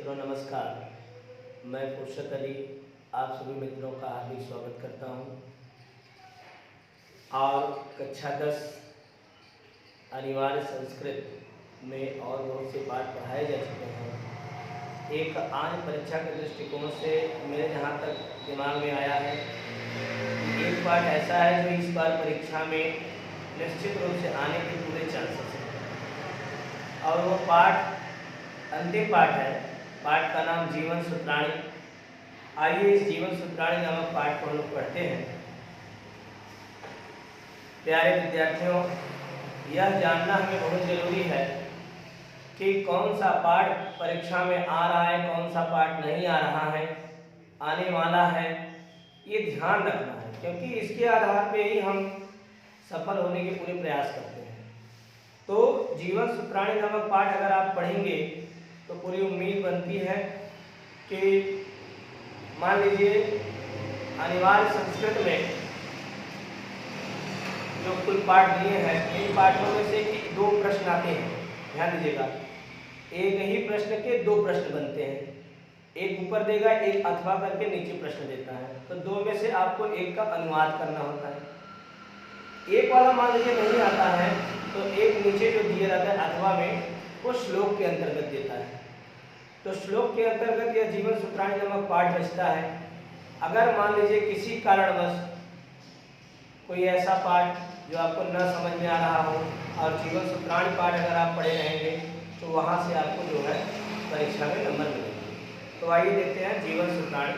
मित्रों नमस्कार। मैं फुर्सत अली आप सभी मित्रों का हार्दिक स्वागत करता हूं। और कक्षा 10 अनिवार्य संस्कृत में और बहुत से पाठ पढ़ाए जा चुके हैं। एक आज परीक्षा के दृष्टिकोण से मेरे जहाँ तक दिमाग में आया है कि एक पाठ ऐसा है जो इस बार परीक्षा में निश्चित रूप से आने के पूरे चांसेस हैं और वो पाठ अंतिम पाठ है। पाठ का नाम जीवन सूत्राणी। आइए इस जीवन सूत्राणी नामक पाठ को हम लोग पढ़ते हैं। प्यारे विद्यार्थियों, यह जानना हमें बहुत जरूरी है कि कौन सा पाठ परीक्षा में आ रहा है, कौन सा पाठ नहीं आ रहा है, आने वाला है, ये ध्यान रखना है, क्योंकि इसके आधार पे ही हम सफल होने के पूरे प्रयास करते हैं। तो जीवन सूत्राणी नामक पाठ अगर आप पढ़ेंगे तो पूरी उम्मीद बनती है कि मान लीजिए अनिवार्य संस्कृत में जो कुल पाठ दिए हैं, इन पाठों में से 2 प्रश्न आते हैं। ध्यान दीजिएगा, एक ही प्रश्न के 2 प्रश्न बनते हैं। एक ऊपर देगा, एक अथवा करके नीचे प्रश्न देता है। तो 2 में से आपको एक का अनुवाद करना होता है। एक वाला मान लीजिए नहीं आता है तो एक नीचे जो दिया रहता है अथवा में, वो श्लोक के अंतर्गत देता है। तो श्लोक के अंतर्गत यह जीवन सूत्राणी नामक पाठ बचता है। अगर मान लीजिए किसी कारणवश कोई ऐसा पाठ जो आपको न समझ में आ रहा हो और जीवन सूत्राणी पाठ अगर आप पढ़े रहेंगे तो वहाँ से आपको जो है परीक्षा में नंबर मिलेंगे। तो आइए देखते हैं जीवन सूत्राणी।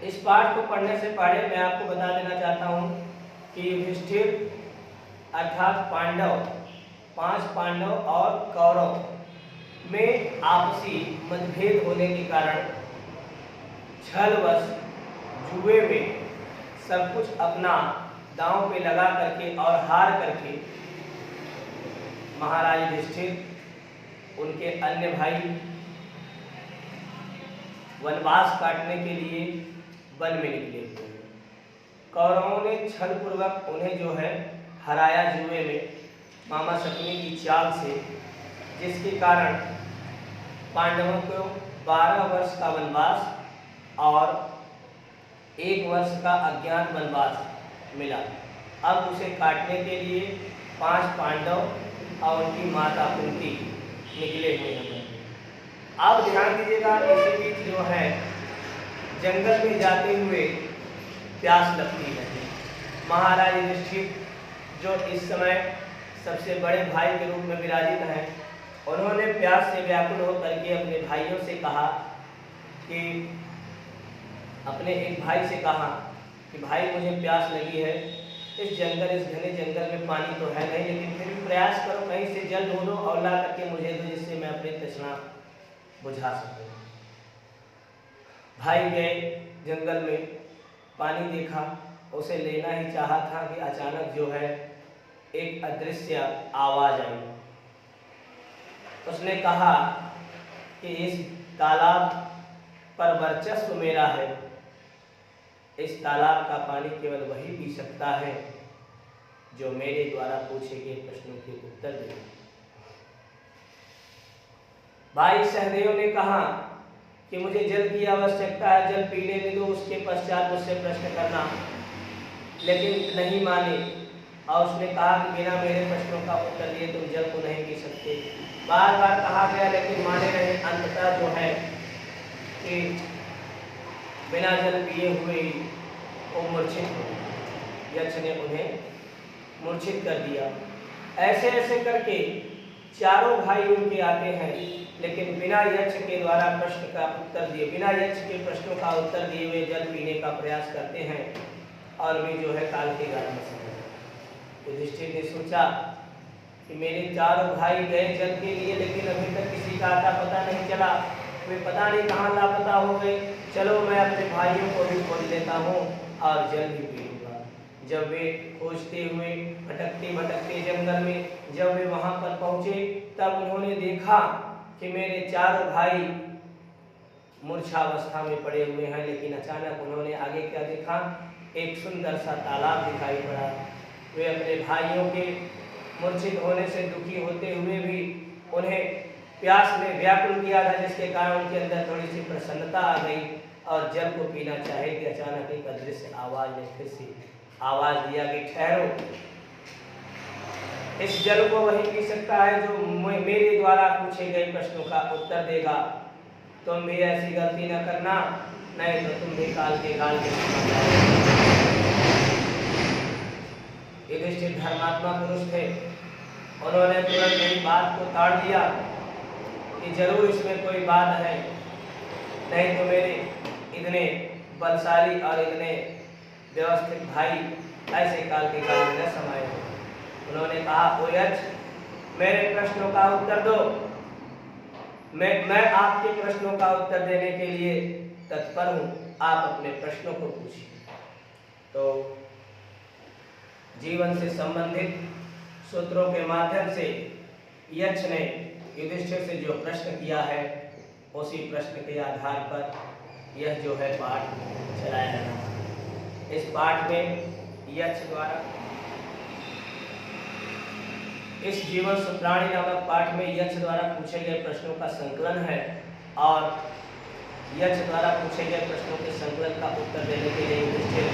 इस पाठ को पढ़ने से पहले मैं आपको बता देना चाहता हूँ कि युधिष्ठिर अर्थात पांडव, 5 पांडव और कौरव में आपसी मतभेद होने के कारण छलवश जुए में सब कुछ अपना दांव पे लगा करके और हार करके महाराज युधिष्ठिर उनके अन्य भाई वनवास काटने के लिए वन में निकले हुए हैं। कौरवों ने छल पूर्वक उन्हें जो है हराया जुए में मामा शकुनी की चाल से, जिसके कारण पांडवों को 12 वर्ष का वनवास और 1 वर्ष का अज्ञात वनवास मिला। अब उसे काटने के लिए 5 पांडव और उनकी माता कुंती निकले हुए हैं। अब ध्यान दीजिएगा, इसी बीच जो है जंगल में जाते हुए प्यास लगती है। महाराज युधिष्ठिर जो इस समय सबसे बड़े भाई के रूप में विराजित हैं, उन्होंने प्यास से व्याकुल होकर के अपने भाइयों से कहा कि अपने एक भाई से कहा कि भाई मुझे प्यास लगी है, इस घने जंगल में पानी तो है नहीं, लेकिन फिर भी प्रयास करो कहीं से जल ढूंढो और ला करके मुझे दो, जिससे मैं अपनी तृष्णा बुझा सकूं। भाई गए जंगल में, पानी देखा, उसे लेना ही चाहा था कि अचानक जो है एक अदृश्य आवाज आई। उसने कहा कि इस तालाब पर वर्चस्व मेरा है, इस तालाब का पानी केवल वही पी सकता है जो मेरे द्वारा पूछे गए प्रश्नों के उत्तर दे। भाई सहदेव ने कहा कि मुझे जल की आवश्यकता है, जल पीने दे दो, उसके पश्चात मुझसे प्रश्न करना, लेकिन नहीं माने और उसने कहा कि बिना मेरे प्रश्नों का उत्तर दिए तुम जल को नहीं पी सकते। बार बार कहा गया लेकिन माने नहीं। अंततः जो है कि बिना जल पिए हुए वो मूर्छित हो, यक्ष ने उन्हें मूर्छित कर दिया। ऐसे ऐसे करके चारों भाई उनके आते हैं, लेकिन बिना यक्ष के द्वारा प्रश्न का उत्तर दिए, बिना यक्ष के प्रश्नों का उत्तर दिए हुए जल पीने का प्रयास करते हैं और वे जो है काल के गाल में समझ। युधिष्ठिर ने सोचा कि मेरे चारों भाई गए जल के लिए, लेकिन अभी तक किसी का आता पता नहीं चला, वे पता नहीं कहाँ लापता हो गए। चलो मैं अपने भाइयों को भी खोज लेता हूँ और जल भी पी लूँगा। जब वे खोजते हुए भटकते भटकते जंगल में जब वे वहाँ पर पहुँचे, तब उन्होंने देखा कि मेरे चारों भाई मूर्छावस्था में पड़े हुए हैं। लेकिन अचानक उन्होंने आगे क्या देखा, एक सुंदर सा तालाब दिखाई पड़ा। वे अपने भाइयों के मूर्छित होने से दुखी होते हुए भी उन्हें प्यास में व्याकुल किया था, जिसके कारण उनके अंदर थोड़ी सी प्रसन्नता आ गई और जल को पीना चाहे कि अचानक एक अदृश्य आवाज ने फिर से आवाज दिया कि ठहरो, इस जल को वही पी सकता है जो मेरे द्वारा पूछे गए प्रश्नों का उत्तर देगा। तुम भी ऐसी गलती न करना, नहीं तो तुम भी काल के युधिष्ठिर धर्मात्मा पुरुष थे, उन्होंने तुरंत यही बात को ताड़ दिया कि जरूर इसमें कोई बात है, नहीं तो मेरे इतने बलशाली और इतने व्यवस्थित भाई ऐसे काल के काल में न समाये। उन्होंने कहा, ओ यक्ष, मेरे प्रश्नों का उत्तर दो, मैं आपके प्रश्नों का उत्तर देने के लिए तत्पर हूँ, आप अपने प्रश्नों को पूछिए। तो जीवन से संबंधित सूत्रों के माध्यम से यक्ष ने युधिष्ठिर से जो प्रश्न किया है, उसी प्रश्न के आधार पर यह जो है पाठ चलाया जाना। इस पाठ में यक्ष द्वारा, इस जीवन सूत्राणी नामक पाठ में यक्ष द्वारा पूछे गए प्रश्नों का संकलन है और यक्ष द्वारा पूछे गए प्रश्नों के संकलन का उत्तर देने के लिए युधिष्ठिर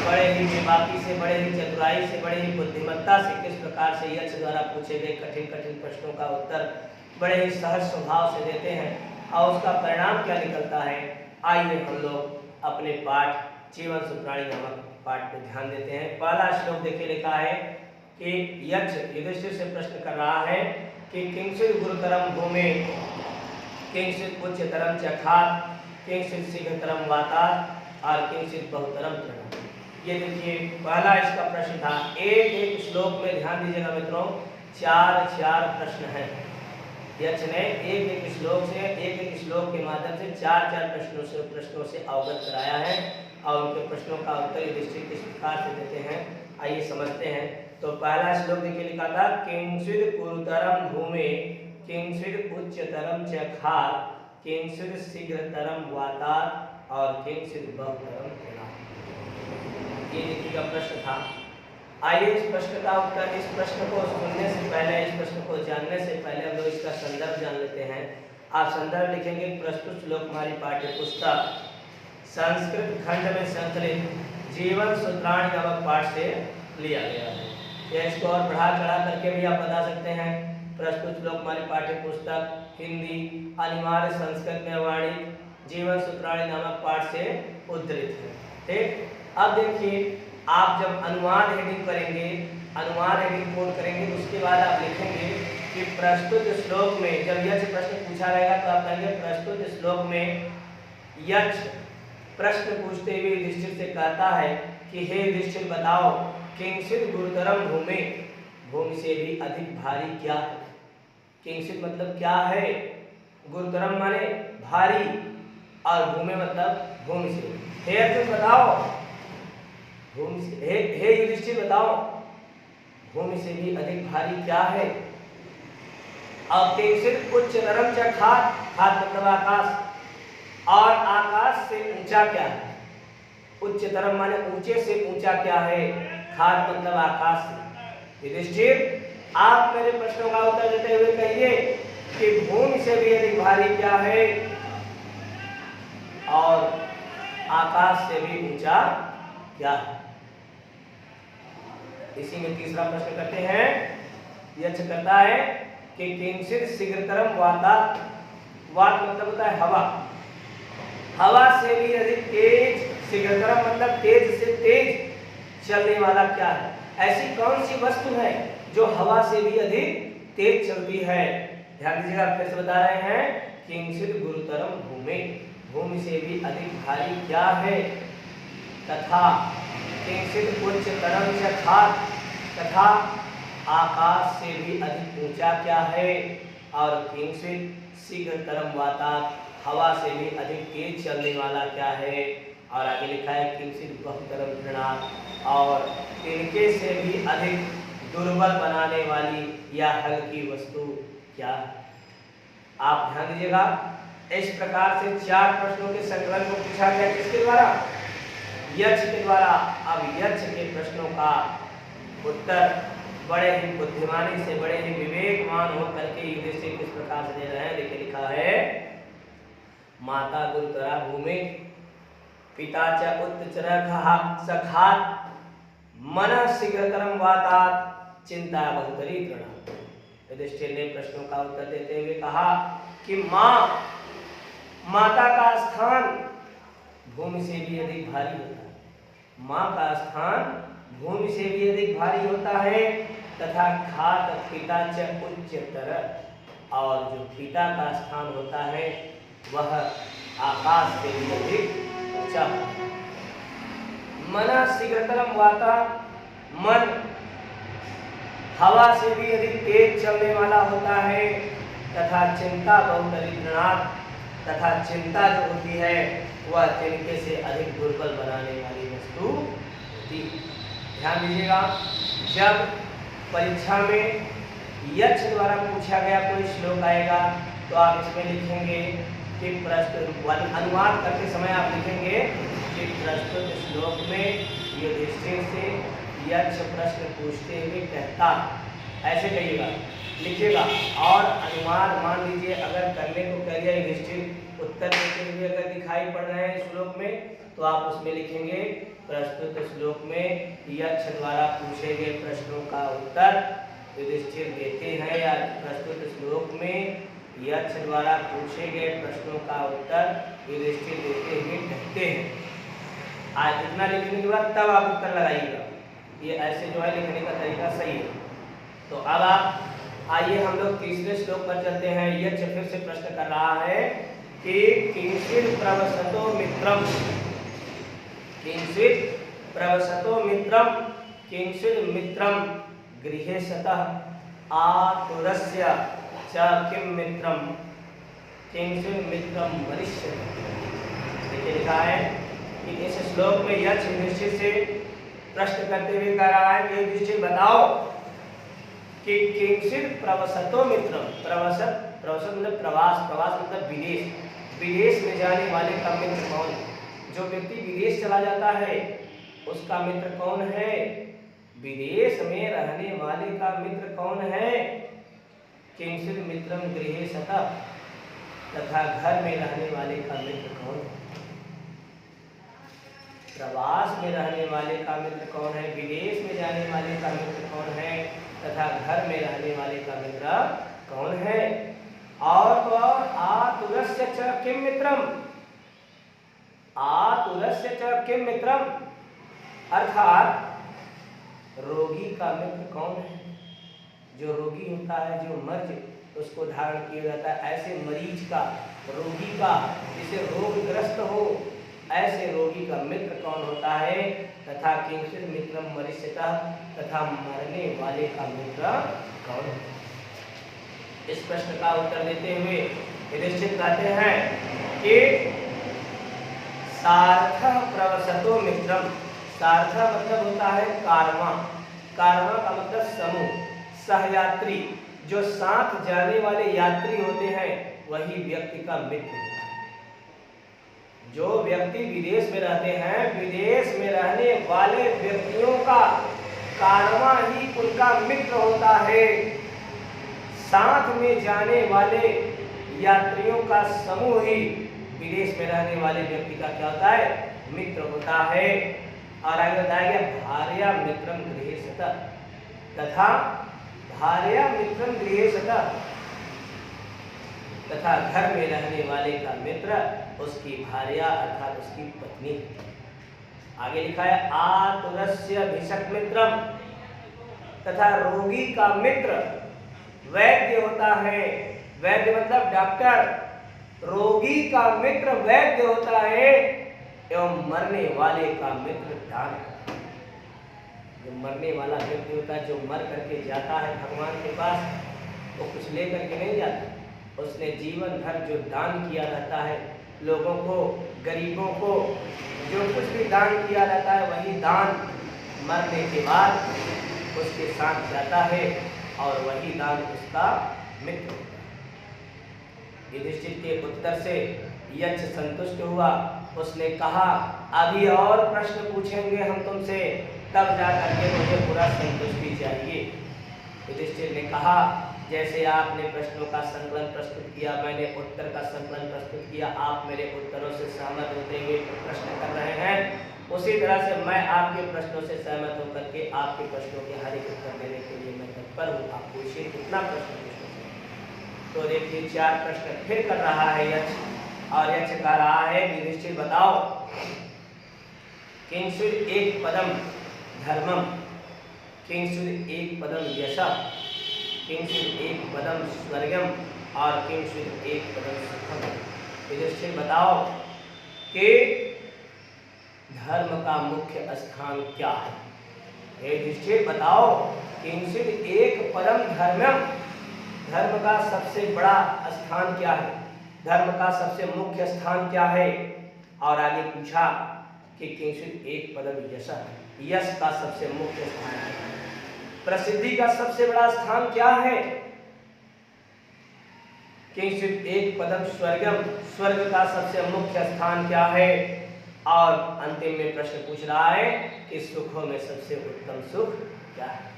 बड़े ही बेबाकी से, बड़े ही चतुराई से, बड़े ही बुद्धिमत्ता से किस प्रकार से यक्ष द्वारा पूछे गए कठिन कठिन प्रश्नों का उत्तर बड़े ही सहज स्वभाव से देते हैं और उसका परिणाम क्या निकलता है, आइए हम लोग अपने पाठ जीवन सूत्राणी नामक पाठ पर ध्यान देते हैं। पहला श्लोक देखिए, लिखा है कि यक्ष युधिष्ठिर से प्रश्न कर रहा है कि किंचित गुरुतरम भूमि, किंचित उच्चतरम चखात, किंचित शीघ्रतरम वातात् और किंचित बहुतरम तृणात्। ये देखिए पहला इसका प्रश्न था। एक एक श्लोक में ध्यान दीजिएगा मित्रों, चार चार प्रश्न हैं। यक्ष ने एक एक श्लोक से, एक एक श्लोक के माध्यम से चार चार प्रश्नों से अवगत कराया है और उनके प्रश्नों का उत्तर युधिष्ठिर किस प्रकार से देते हैं, आइए समझते हैं। तो पहला श्लोक देखिए, लिखा था किंचित गुरुतरम भूमि, किंचित उच्चतरम चखात, किंचित शीघ्रतरम वातात् और किंचित बहुतरम तृणात्। ये देखिएगा प्रश्न था। आइए इस प्रश्न का उत्तर, इस प्रश्न को सुनने से पहले, इस प्रश्न को जानने से पहले हम लोग इसका संदर्भ जान लेते हैं। आप संदर्भ लिखेंगे, प्रस्तुत श्लोक हमारी पाठ्य पुस्तक संस्कृत खंड में संकलित जीवन सूत्राणी नामक पाठ से लिया गया है। या इसको और बढ़ा चढ़ा करके भी आप बता सकते हैं। प्रस्तुत श्लोक हमारी पाठ्य पुस्तक हिंदी अनिवार्य संस्कृत में वाणी जीवन सूत्राणी नामक पाठ से उद्धृत है। ठीक, अब देखिए आप जब अनुवाद हेडिंग करेंगे, अनुवाद हेडिंग कोड करेंगे, तो उसके बाद आप लिखेंगे कि प्रस्तुत श्लोक में, जब यक्ष प्रश्न पूछा रहेगा तो आप कहेंगे प्रस्तुत श्लोक में यक्ष प्रश्न पूछते हुए युधिष्ठिर से कहता है कि हे युधिष्ठिर बताओ, किंचित गुरुतरम भूमि, भूमि से भी अधिक भारी क्या है। किंचित मतलब क्या है, गुरुतरम माने भारी और भूमि मतलब भूमि से। हे अर्जुन बताओ, भूमि से, हे युधिष्ठिर बताओ, भूमि से भी अधिक भारी क्या है। और किंचित उच्चतरम चखात, खात मतलब आकाश, और आकाश से ऊंचा क्या है। उच्चतरम माने ऊंचे से ऊंचा क्या है, खात मतलब आकाश से। युधिष्ठिर आप मेरे प्रश्नों का उत्तर देते हुए कहिए कि भूमि से भी अधिक भारी क्या है और आकाश से भी ऊंचा क्या है। इसी में तीसरा प्रश्न करते हैं। यक्ष कहता है कि किंचित शीघ्रतरम वातात्, वात मतलब होता है हवा, हवा से भी अधिक तेज, शीघ्रतरम मतलब तेज से तेज चलने वाला क्या है। ऐसी कौन सी वस्तु है जो हवा से भी अधिक तेज चलती है। ध्यान दीजिएगा, फिर से बता रहे हैं, किंचित गुरुतरम भूमि, भूमि से भी अधिक भारी क्या है, तथा किंचित उच्चतरम चखात, तथा आकाश से भी अधिक ऊंचा क्या है, और किंचित शीघ्रतरम वातात्, हवा से भी अधिक तेज चलने वाला क्या है। और आगे लिखा है किंचित बहुतरम तृणात्, और इनके से भी अधिक दुर्बल बनाने वाली या हल्की वस्तु क्या है। आप ध्यान दीजिएगा, इस प्रकार से चार प्रश्नों के संकलन को पूछा गया, किसके द्वारा, यक्ष के द्वारा। अब यक्ष के प्रश्नों का उत्तर बड़े ही बुद्धिमानी से, बड़े ही विवेकवान होकर के युधिष्ठिर किस प्रकार से दे रहे हैं, देखिए लिखा है माता गुरुतरा भूमि पिता च उत्तरचरः सखात् मनः शीघ्रतरं वातात् चिंता बहुतरी तृणा। युधिष्ठिर ने प्रश्नों का उत्तर देते हुए कहा कि माता का स्थान भूमि से भी अधिक भारी होता है, माँ का स्थान भूमि से भी अधिक भारी होता है, तथा खात पिता च उच्चतर, और जो पिता का स्थान होता है वह आकाश से भी अधिक ऊंचा होता है। मना शीघ्रतरम वाता, मन हवा से भी अधिक तेज चलने वाला होता है, तथा चिंता बहुतरी तृणात्, तथा चिंता जो होती है वह तिनके से अधिक दुर्बल बनाने वाली वस्तु होती है। ध्यान दीजिएगा, जब परीक्षा में यक्ष द्वारा पूछा गया कोई श्लोक आएगा तो आप इसमें लिखेंगे कि अनुवाद करते समय आप लिखेंगे कि प्रस्तुत श्लोक में युधिष्ठिर से यक्ष प्रश्न पूछते हुए कहता, ऐसे कहिएगा, लिखिएगा। और अनुवाद मान लीजिए अगर करने को कह दिया युधिष्ठिर उत्तर देते हुए अगर दिखाई पड़ रहे हैं श्लोक में, तो आप उसमें लिखेंगे प्रस्तुत श्लोक में यक्ष द्वारा पूछे गए प्रश्नों का उत्तर युधिष्ठिर देते हैं, या प्रस्तुत श्लोक में यक्ष द्वारा पूछे गए प्रश्नों का उत्तर युधिष्ठिर देते हुए कहते हैं। आज इतना लिखने के बाद तब आप उत्तर लगाइएगा, ये ऐसे जो है लिखने का तरीका सही है। तो अब आप आइए हम लोग तीसरे श्लोक पर चलते हैं। यक्ष फिर से प्रश्न कर रहा है कि किंचित् प्रवसतो मित्रम, किंचित् प्रवसतो मित्रम, किंचित् मित्रम गृहे सतः आतुरस्य च किं मित्रम, किंचित् मित्रम वरिष्यति। देखिए लिखा है कि इस श्लोक में यक्ष युधिष्ठिर से प्रश्न करते हुए कह रहा है कि युधिष्ठिर बताओ कि किंचित् प्रवसतो मित्रम, प्रवसत मतलब प्रवास, प्रवास मतलब विदेश, विदेश में जाने वाले का मित्र कौन है? जो व्यक्ति विदेश चला जाता है उसका मित्र कौन है? विदेश में रहने वाले का मित्र कौन है? किंचित् मित्रम गृहे सतः, तथा घर में रहने वाले का मित्र कौन है? प्रवास में रहने वाले का मित्र कौन है? विदेश में जाने वाले का मित्र कौन है? तथा घर में रहने वाले का मित्र कौन है? और आतुरस्य च किं मित्रम, आतुरस्य च किं मित्रम, अर्थात रोगी का मित्र कौन है? जो रोगी होता है, जो मर्ज उसको धारण किया जाता है, ऐसे मरीज का, रोगी का, जिसे रोगग्रस्त हो, ऐसे रोगी का मित्र कौन होता है? तथा किंचित् मित्रम वरिष्यतः, तथा मरने वाले का मित्र कौन है? इस प्रश्न का उत्तर देते हुए युधिष्ठिर कहते हैं कि सार्थः प्रवसतो मित्रम, सार्थः मतलब होता है कारवां, कारवां का मतलब समूह, सहयात्री, जो साथ जाने वाले यात्री होते हैं वही व्यक्ति का मित्र होता है। जो व्यक्ति विदेश में रहते हैं, विदेश में रहने वाले व्यक्तियों का कारवां ही उनका मित्र होता है। साथ में जाने वाले यात्रियों का समूह ही विदेश में रहने वाले व्यक्ति का क्या होता है? मित्र होता है। और आगे बताया गया भार्या मित्रम गृहे सतः, तथा भार्या मित्रम गृहे सतः, तथा घर में रहने वाले का मित्र उसकी भार्या अर्थात उसकी पत्नी। आगे लिखा है आतुरस्य भिषक मित्रम, तथा रोगी का मित्र वैद्य होता है। वैद्य मतलब डॉक्टर, रोगी का मित्र वैद्य होता है। एवं मरने वाले का मित्र दान, जो मरने वाला व्यक्ति होता है, जो मर करके जाता है भगवान के पास, वो कुछ लेकर के नहीं जाता, उसने जीवन भर जो दान किया रहता है, लोगों को, गरीबों को जो कुछ भी दान किया रहता है वही दान मरने के बाद उसके साथ जाता है और वही दान उसका मित्र होता है। युधिष्ठिर के उत्तर से यक्ष संतुष्ट हुआ, उसने कहा अभी और प्रश्न पूछेंगे हम तुमसे, तब जा करके मुझे पूरा संतुष्टि चाहिए। युधिष्ठिर ने कहा, जैसे आपने प्रश्नों का संकलन प्रस्तुत किया, मैंने उत्तर का संकलन प्रस्तुत किया, आप मेरे उत्तरों से सहमत होते हुए प्रश्न कर रहे हैं, उसी तरह से मैं आपके प्रश्नों से सहमत होकर के आपके प्रश्नों के हर एक उत्तर देने के लिए मैं तत्पर हूँ। आप पूछिए कितना प्रश्न पूछोगे। तो देखिए 4 प्रश्न फिर कर रहा है यक्ष, और यक्ष कह रहा है युधिष्ठिर बताओ, किंचिद एक पदम धर्मम, किंचिद एक पदम यशः, किंचिद एक पदम स्वर्गम, और किंचिद एक पदम सुखम। युधिष्ठिर बताओ कि धर्म का मुख्य स्थान क्या है। युधिष्ठिर बताओ, किंचिद एक पदम धर्मम, धर्म का सबसे बड़ा स्थान क्या है, धर्म का सबसे मुख्य स्थान क्या है। और आगे पूछा कि किंचिद एक पदम यशः, यश का सबसे मुख्य स्थान है, प्रसिद्धि का सबसे बड़ा स्थान क्या है। किंचिद एक पदम स्वर्गम, स्वर्ग का सबसे मुख्य स्थान क्या है। और अंतिम में प्रश्न पूछ रहा है कि सुखों में सबसे उत्तम सुख क्या है।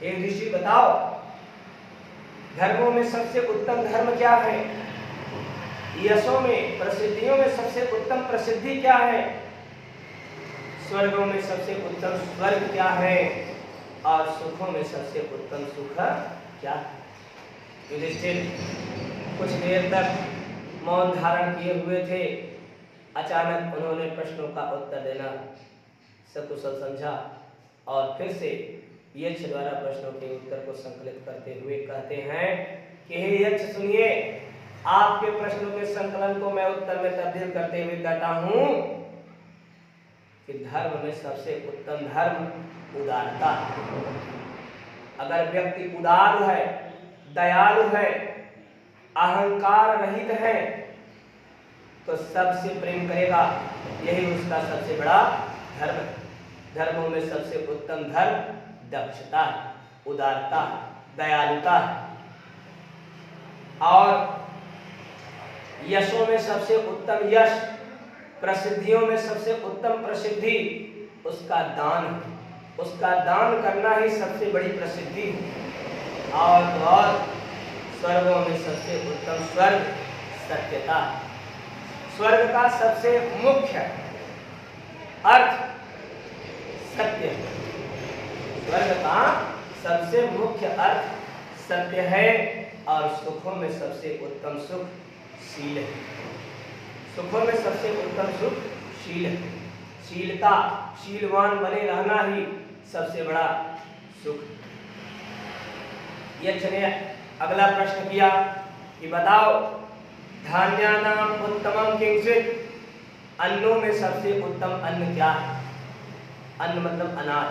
युधिष्ठिर बताओ, धर्मों में सबसे उत्तम धर्म क्या है, यशों में प्रसिद्धियों में सबसे उत्तम प्रसिद्धि क्या है, स्वर्गों में सबसे उत्तम स्वर्ग क्या है, और सुखों में सबसे उत्तम सुख क्या है। युधिष्ठिर कुछ देर तक मौन धारण किए हुए थे। अचानक उन्होंने प्रश्नों का उत्तर देना सकुशल समझा, और फिर से यक्ष द्वारा प्रश्नों के उत्तर को संकलित करते हुए कहते हैं कि हे यक्ष सुनिए, आपके प्रश्नों के संकलन को मैं उत्तर में तब्दील करते हुए कहता हूं कि धर्म में सबसे उत्तम धर्म उदारता है। अगर व्यक्ति उदार है, दयालु है, अहंकार रहित है, तो सबसे प्रेम करेगा, यही उसका सबसे बड़ा धर्म है। धर्मों में सबसे उत्तम धर्म दक्षता है, उदारता है, दयालुता है। और यशों में सबसे उत्तम यश, प्रसिद्धियों में सबसे उत्तम प्रसिद्धि उसका दान है, उसका दान करना ही सबसे बड़ी प्रसिद्धि है। और स्वर्गों में सबसे उत्तम स्वर्ग सत्यता है। स्वर्ग का सबसे मुख्य अर्थ सत्य है, स्वर्ग का सबसे मुख्य अर्थ सत्य है। और सुखों में सबसे उत्तम सुख शील है, सुखों में सबसे उत्तम सुख शील है। शीलता, शीलवान बने रहना ही सबसे बड़ा सुख। यक्ष ने अगला प्रश्न किया कि बताओ, धान्यानाम उत्तमम किंचित, अन्नों में सबसे उत्तम अन्न क्या है। अन्न मतलब अनाज।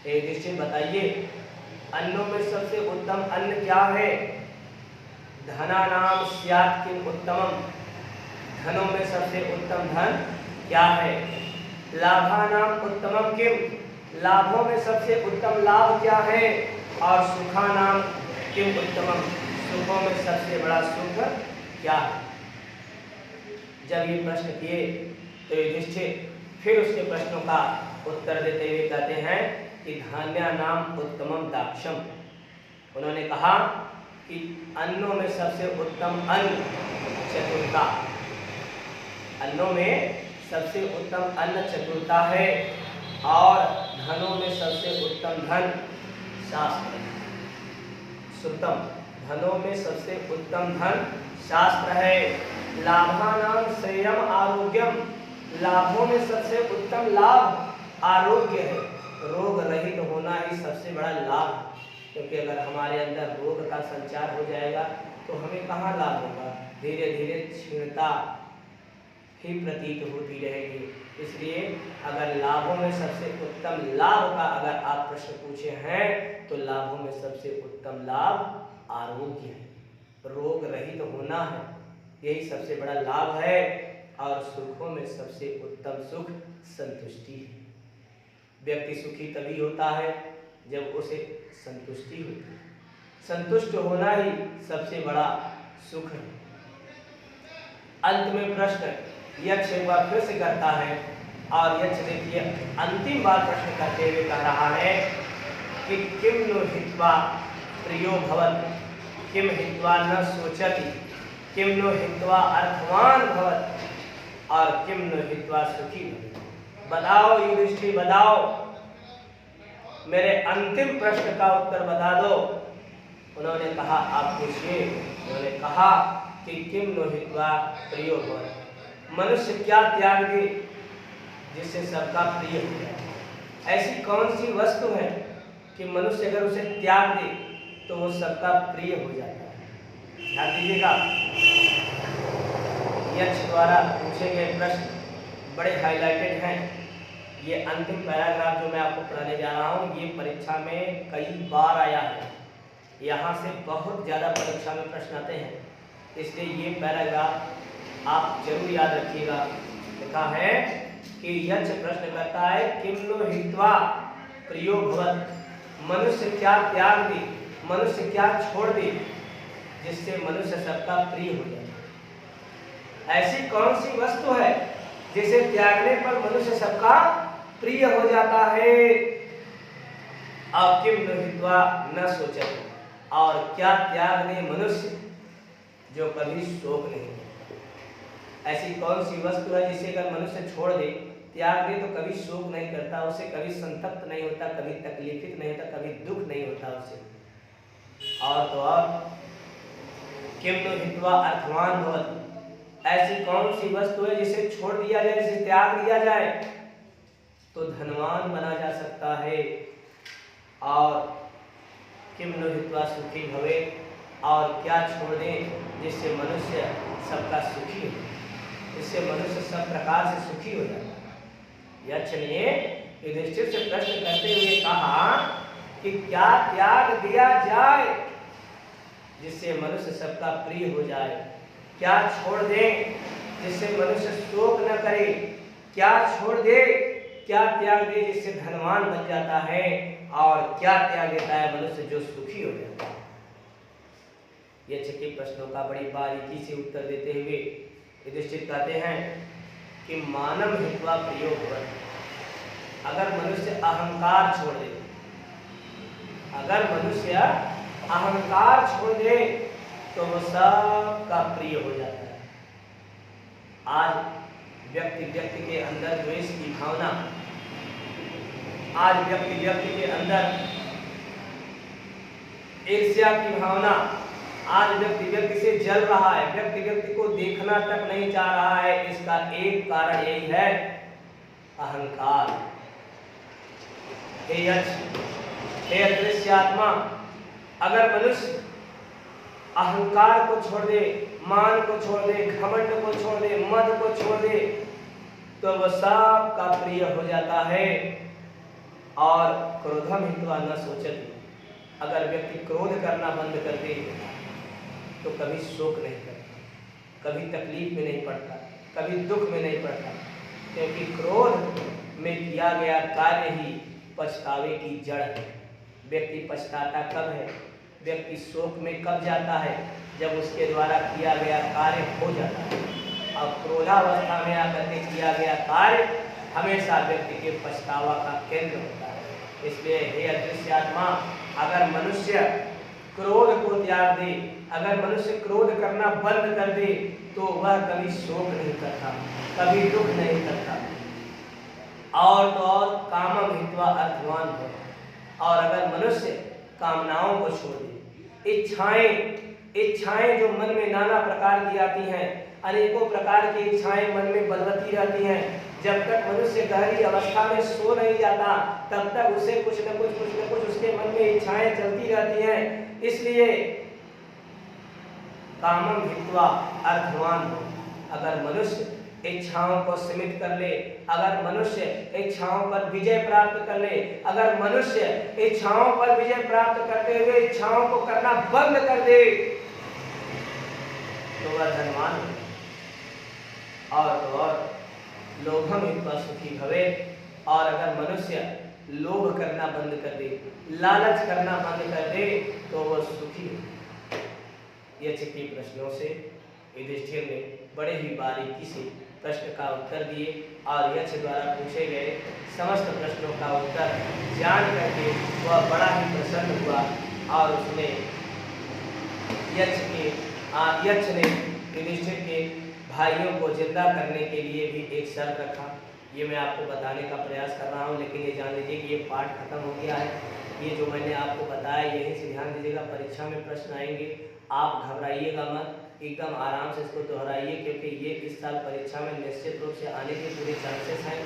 युधिष्ठिर बताइए, अन्नों में सबसे उत्तम अन्न क्या है। धनानाम स्यात् किम उत्तमम, धनों में सबसे उत्तम धन क्या है। लाभानाम उत्तमम किम, लाभों में सबसे उत्तम लाभ क्या है। और सुखानाम किम उत्तमम, सुखों में सबसे बड़ा सुख क्या है। जब ये प्रश्न किए तो युधिष्ठिर फिर उसके प्रश्नों का उत्तर देते हुए कहते हैं कि धान्यानाम उत्तमम दाक्षम। उन्होंने कहा कि अन्नों में सबसे उत्तम अन्न चतुरता, अन्नों में सबसे उत्तम अन्न चतुरता है। और धनों में सबसे उत्तम धन शास्त्र, श्रुतम, धनों में सबसे उत्तम धन शास्त्र है। लाभानाम श्रेयम आरोग्यम, लाभों में सबसे उत्तम लाभ आरोग्य है। रोग रहित होना ही सबसे बड़ा लाभ, क्योंकि अगर हमारे अंदर रोग का संचार हो जाएगा तो हमें कहाँ लाभ होगा, धीरे धीरे क्षीणता ही प्रतीत होती रहेगी। इसलिए अगर लाभों में सबसे उत्तम लाभ का अगर आप प्रश्न पूछे हैं तो लाभों में सबसे उत्तम लाभ आरोग्य है, रोग रहित होना है, यही सबसे बड़ा लाभ है। और सुखों में सबसे उत्तम सुख संतुष्टि है। व्यक्ति सुखी तभी होता है जब उसे संतुष्टि होती है, संतुष्ट होना ही सबसे बड़ा सुख है। अंत में प्रश्न यक्ष एक बार फिर से करता है, और यक्ष देखिए अंतिम बार प्रश्न करते हुए कह रहा है कि किम नो हित्वा प्रियो भवत, किम हित्वा न सोचति, किम नो हित्वा अर्थवान भवत, और किम नो हित्वा सुखी भवत। बताओ युधिष्ठिर, बताओ, मेरे अंतिम प्रश्न का उत्तर बता दो। उन्होंने कहा आप पूछिए। उन्होंने कहा कि किम नो हित्वा प्रियो भवत, मनुष्य क्या त्याग दे जिससे सबका प्रिय हो जाए। ऐसी कौन सी वस्तु है कि मनुष्य अगर उसे त्याग दे तो वो सबका प्रिय हो जाता है। ध्यान दीजिएगा, यक्ष द्वारा पूछे गए प्रश्न बड़े हाईलाइटेड हैं। ये अंतिम पैराग्राफ जो मैं आपको पढ़ाने जा रहा हूँ, ये परीक्षा में कई बार आया है। यहाँ से बहुत ज़्यादा परीक्षा में प्रश्न आते हैं, इसलिए ये पैराग्राफ आप जरूर याद रखिएगा। लिखा है कि यक्ष प्रश्न करता है किम नो हित्वा प्रियो भवत, मनुष्य क्या त्याग दे, मनुष्य क्या छोड़ दे जिससे मनुष्य सबका प्रिय हो जाए। ऐसी कौन सी वस्तु है जिसे त्यागने पर मनुष्य सबका प्रिय हो जाता है। और किम नो हित्वा न सोचे, और क्या त्याग दे मनुष्य जो कभी शोक नहीं। ऐसी कौन सी वस्तु है जिसे अगर मनुष्य छोड़ दे, त्याग दे, तो कभी शोक नहीं करता, उसे कभी संतप्त नहीं होता, कभी तकलीफित नहीं होता, कभी दुख नहीं होता उसे। और तो और किम नो हित्वा अर्थवान भवत, ऐसी कौन सी वस्तु है जिसे छोड़ दिया जाए, जिसे त्याग दिया जाए तो धनवान बना जा सकता है। और किम नो हित्वा सुखी भवे, और क्या छोड़ दें जिससे मनुष्य सबका सुखी हो, जिससे मनुष्य सब प्रकार से सुखी हो जाता है। यक्ष ने युधिष्ठिर से प्रश्न करते हुए कहा कि क्या त्याग दिया जाए जिससे मनुष्य सबका प्रिय हो जाए, क्या छोड़ दें जिससे मनुष्य शोक न करे, क्या छोड़ दे, क्या त्याग दे जिससे धनवान बन जाता है, और क्या त्याग देता है मनुष्य जो सुखी हो जाता है। यक्ष के प्रश्नों का बड़ी बारीकी से उत्तर देते हुए युधिष्ठिर कहते हैं कि मानव हित्वा प्रियो भवत, अगर मनुष्य अहंकार छोड़ दे, अगर मनुष्य अहंकार छोड़ दे तो वो सबका प्रिय हो जाता है। आज व्यक्ति के अंदर द्वेष की भावना, आज व्यक्ति के अंदर ईर्ष्या की भावना, आज व्यक्ति से जल रहा है, व्यक्ति को देखना तक नहीं चाह रहा है। इसका एक कारण यही है अहंकार। हे यक्ष, हे अदृश्य आत्मा, अगर मनुष्य अहंकार को छोड़ दे, मान को छोड़ दे, घमंड को छोड़ दे, मद को छोड़ दे तो वह सबका प्रिय हो जाता है। और क्रोधम हित्वा न सोचति, अगर व्यक्ति क्रोध करना बंद कर दे तो कभी शोक नहीं करता, कभी तकलीफ में नहीं पड़ता, कभी दुख में नहीं पड़ता, क्योंकि क्रोध में किया गया कार्य ही पछतावे की जड़ है। व्यक्ति पछताता कब है, व्यक्ति शोक में कब जाता है, जब उसके द्वारा किया गया कार्य हो जाता है। अब क्रोधावस्था में आकर के किया गया कार्य हमेशा व्यक्ति के पछतावा का केंद्र होता है। इसलिए हे अदृश्य आत्मा, अगर मनुष्य क्रोध को त्याग दे, अगर मनुष्य क्रोध करना बंद कर दे तो वह कभी शोक नहीं करता, कभी दुख नहीं करता। और तो और कामम हित्वा अर्थवान हो, और अगर मनुष्य कामनाओं को छोड़ दे, इच्छाएं जो मन में नाना प्रकार की आती हैं, अनेकों प्रकार की इच्छाएं मन में बलवती रहती हैं। जब तक मनुष्य गहरी अवस्था में सो नहीं जाता तब तक उसे कुछ न कुछ उसके मन में इच्छाएं चलती रहती हैं। इसलिए कामम हित्वा अर्थवान हो, अगर मनुष्य इच्छाओं को सीमित कर ले, अगर मनुष्य इच्छाओं पर विजय प्राप्त कर ले, अगर मनुष्य इच्छाओं पर विजय प्राप्त करते हुए इच्छाओं को करना बंद कर दे तो वह धनवान है। और तो और लोभम हित्वा सुखी भवे, और अगर मनुष्य लोभ करना बंद कर दे, लालच करना बंद कर दे तो वह सुखी है। यक्ष के प्रश्नों से युधिष्ठिर ने बड़े ही बारीकी से प्रश्न का उत्तर दिए और यक्ष द्वारा पूछे गए समस्त प्रश्नों का उत्तर जान करके वह बड़ा ही प्रसन्न हुआ और उसने यक्ष ने युधिष्ठिर के भाइयों को जिंदा करने के लिए भी एक शर्त रखा। ये मैं आपको बताने का प्रयास कर रहा हूँ, लेकिन ये जान लीजिए कि ये पाठ खत्म हो गया है। ये जो मैंने आपको बताया यहीं से ध्यान दीजिएगा, परीक्षा में प्रश्न आएंगे, आप घबराइएगा मत, एकदम आराम से इसको दोहराइए, क्योंकि ये इस साल परीक्षा में निश्चित रूप से आने के पूरे चांसेस हैं।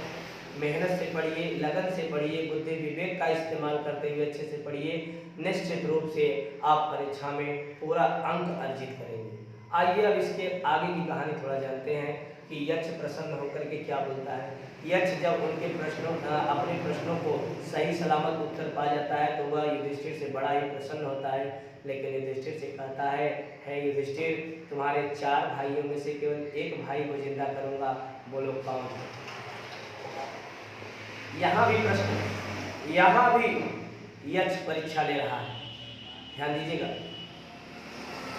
मेहनत से पढ़िए, लगन से पढ़िए, बुद्धि विवेक का इस्तेमाल करते हुए अच्छे से पढ़िए, निश्चित रूप से आप परीक्षा में पूरा अंक अर्जित करेंगे। आइए अब इसके आगे की कहानी थोड़ा जानते हैं कि यक्ष प्रसन्न होकर के क्या बोलता है। यक्ष जब उनके अपने प्रश्नों को सही सलामत उत्तर पा जाता है तो वह युधिष्ठिर से बड़ा ही प्रसन्न होता है, लेकिन युधिष्ठिर से कहता है, हे युधिष्ठिर, तुम्हारे 4 भाइयों में से केवल एक भाई को जिंदा करूंगा, बोलो कौन है। यहाँ भी प्रश्न, यहाँ भी यक्ष परीक्षा ले रहा है, ध्यान दीजिएगा।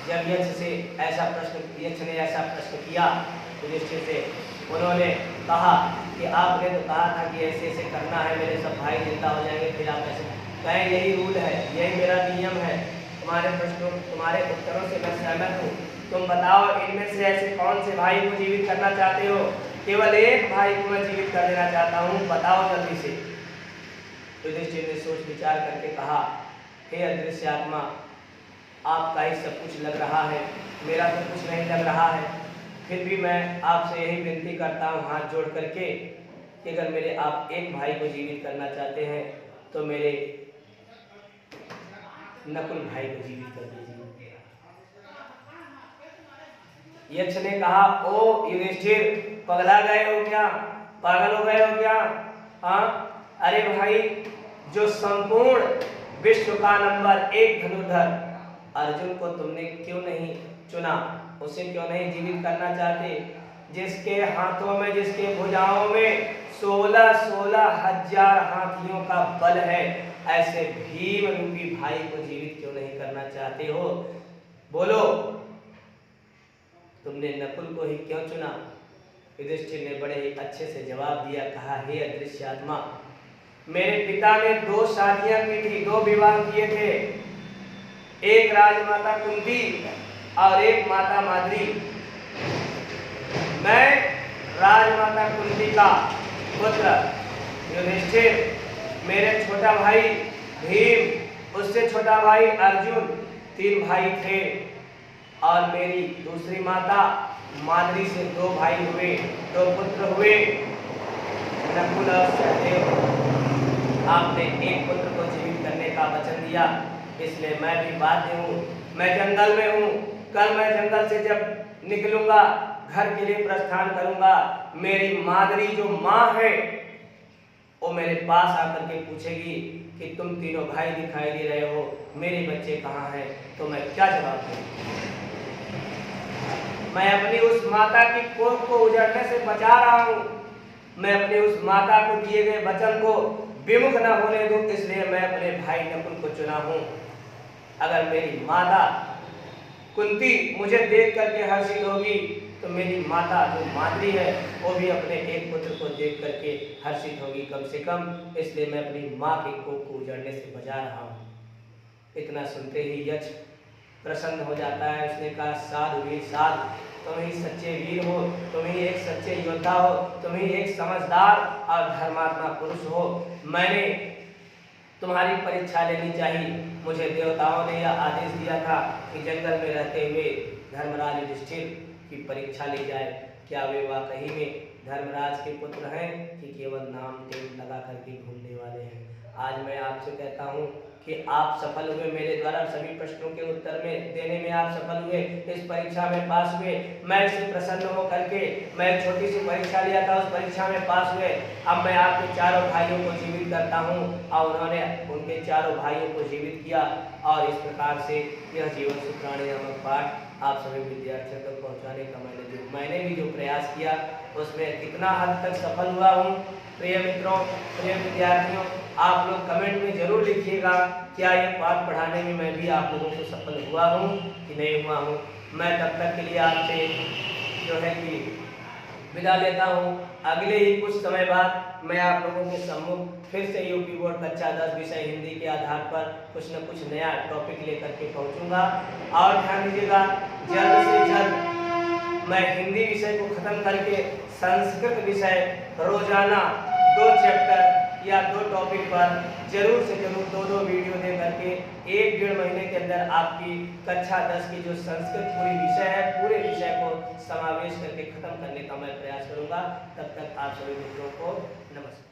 जब यक्ष ने ऐसा प्रश्न किया युधिष्ठिर से, उन्होंने कहा कि आपने तो कहा था कि ऐसे ऐसे करना है, मेरे सब भाई जिंदा हो जाएंगे, फिर आप ऐसे कहें, यही रूल है, यही मेरा नियम है, तुम्हारे प्रश्नों तुम्हारे उत्तरों से मैं सहमत हूँ, तुम बताओ इनमें से ऐसे कौन से भाई को जीवित करना चाहते हो। केवल एक भाई को मैं जीवित कर देना चाहता हूँ, बताओ जल्दी से। युधिष्ठिर ने सोच विचार करके कहा, हे अदृश्य आत्मा, आपका ही सब कुछ लग रहा है, मेरा तो कुछ नहीं लग रहा है, फिर भी मैं आपसे यही विनती करता हूँ हाथ जोड़ करके कि अगर मेरे आप एक भाई को जीवित करना चाहते हैं तो मेरे नकुल भाई को जीवित कर दीजिए। यक्ष ने कहा, ओ युधिष्ठिर, पगला गए हो क्या, पागल हो गए हो क्या? हाँ, अरे भाई, जो संपूर्ण विश्व का नंबर 1 धनुर्धर अर्जुन को तुमने क्यों नहीं चुना, उसे क्यों नहीं जीवित करना चाहते, जिसके हाथों में, जिसके भुजाओं में 16,16 हजार हाथियों का बल है, ऐसे भीम रूपी भाई को जीवित क्यों नहीं करना चाहते हो, बोलो, तुमने नकुल को ही क्यों चुना। युधिष्ठिर ने बड़े ही अच्छे से जवाब दिया, कहा, हे अदृश्य आत्मा, मेरे पिता ने 2 शादियां की थी, 2 विवाह किए थे, एक राजमाता कुंती और एक माता माद्री। मैं राजमाता कुंती का पुत्र युधिष्ठिर, मेरे छोटा भाई भीम, उससे छोटा भाई अर्जुन, 3 भाई थे, और मेरी दूसरी माता माद्री से 2 भाई हुए, 2 पुत्र हुए, नकुल और सहदेव। आपने एक पुत्र को जीवित करने का वचन दिया, इसलिए मैं भी बाध्य हूँ। मैं जंगल में हूँ, कल मैं जंगल से जब निकलूंगा, घर के लिए प्रस्थान करूंगा, मेरी माद्री जो माँ है वो मेरे पास आकर के पूछेगी कि तुम तीनों भाई दिखाई दे रहे हो, मेरे बच्चे कहाँ हैं, तो मैं क्या जवाब दूँ। मैं अपनी उस माता की कोख को उजड़ने से बचा रहा हूँ, मैं अपनी उस माता को दिए गए वचन को विमुख न होने दूं, इसलिए मैं अपने भाई नकुल को चुना हूँ। अगर मेरी माता कुंती मुझे देख करके हर्षित होगी तो मेरी माता जो माद्री है वो भी अपने एक पुत्र को देख करके हर्षित होगी कम से कम, इसलिए मैं अपनी माँ की कोख को उजड़ने से बचा रहा हूँ। इतना सुनते ही यक्ष प्रसन्न हो जाता है। उसने कहा, साधु वीर साध, तुम ही सच्चे वीर हो, तुम ही एक सच्चे योद्धा हो, तुम ही एक समझदार और धर्मात्मा पुरुष हो। मैंने तुम्हारी परीक्षा लेनी चाहिए। मुझे देवताओं ने यह आदेश दिया था कि जंगल में रहते हुए धर्मराज युधिष्ठिर की परीक्षा ली जाए, क्या वे वाकई में धर्मराज के पुत्र हैं कि केवल नाम टेम लगा करके घूमने वाले हैं। आज मैं आपसे कहता हूँ कि आप सफल हुए, मेरे द्वारा सभी प्रश्नों के उत्तर में देने में आप सफल हुए, इस परीक्षा में पास हुए। मैं इससे प्रसन्न हो करके मैं एक छोटी सी परीक्षा लिया था, उस परीक्षा में पास हुए। अब मैं आपके 4 भाइयों को जीवित करता हूँ, और उन्होंने उनके 4 भाइयों को जीवित किया। और इस प्रकार से यह जीवन सूत्राणी नामक पाठ आप सभी विद्यार्थियों तक पहुँचाने का मैंने भी जो प्रयास किया उसमें कितना हद तक सफल हुआ हूँ। प्रिय मित्रों, प्रिय विद्यार्थियों, आप लोग कमेंट में जरूर लिखिएगा, क्या ये पाठ पढ़ाने में मैं भी आप लोगों को सफल हुआ हूँ कि नहीं हुआ हूँ। मैं तब तक के लिए आपसे जो है कि विदा लेता हूँ। अगले ही कुछ समय बाद मैं आप लोगों के सम्मुख फिर से यूपी बोर्ड कक्षा 10 विषय हिंदी के आधार पर कुछ न कुछ नया टॉपिक लेकर के पहुँचूंगा। और ध्यान दीजिएगा, जल्द से जल्द मैं हिंदी विषय को खत्म करके संस्कृत विषय रोजाना 2 चैप्टर या 2 टॉपिक पर जरूर से जरूर 2-2 वीडियो दे करके 1-1.5 महीने के अंदर आपकी कक्षा 10 की जो संस्कृत पूरी विषय है, पूरे विषय को समावेश करके खत्म करने का मैं प्रयास करूंगा। तब तक आप सभी मित्रों को नमस्कार।